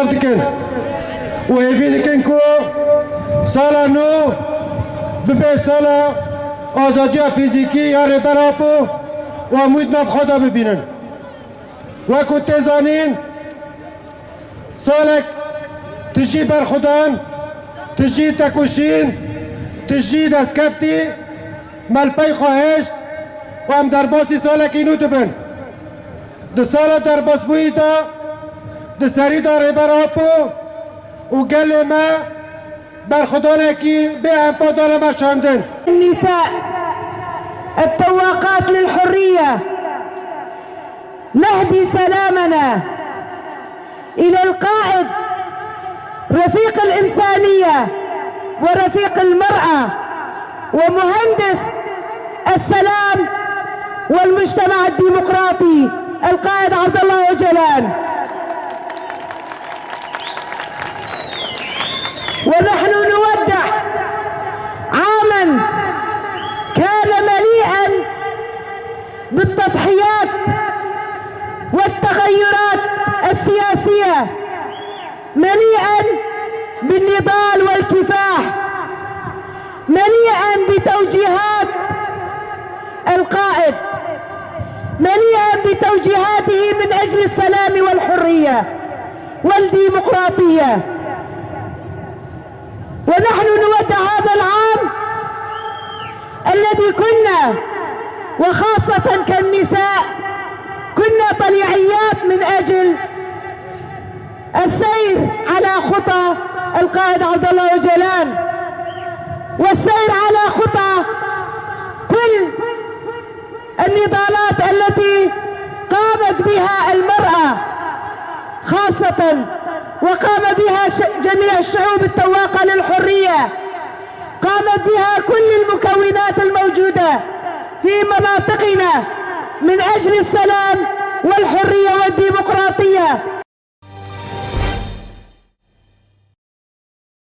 بلاف دكن وهيفي دكنكو سالا نو ببه سالا آزادیا فیزیکی یا ربرابو و امید نف خدا ببینن وکو تزانین سالک تجی بر خودان تجی تکوشین تجی دست کفتی ملپی خواهش و هم در باسی سالک اینو دبن ده سال در باس بوی دا ده سری دا ربرابو و گل ما بر خدا نکی به هم پادال ما شاندن النساء التواقات للحرية نهدي سلامنا إلى القائد رفيق الإنسانية ورفيق المرأة ومهندس السلام والمجتمع الديمقراطي القائد عبد الله أوجلان. ونحن نودع عاما كان مليئا بالتضحيات والتغيرات السياسية، مليئا بالنضال والكفاح، مليئا بتوجيهات القائد، مليئا بتوجيهاته من أجل السلام والحرية والديمقراطية. ونحن نودع هذا العام الذي كنا وخاصة كالنساء كنا طليعيات من أجل السير على خطى القائد عبد الله أوجلان والسير على خطى كل النضالات التي قامت بها المرأة خاصة وقام بها جميع الشعوب التواقة للحرية، قامت بها كل المكونات الموجودة في مناطقنا من أجل السلام والحرية والديمقراطية.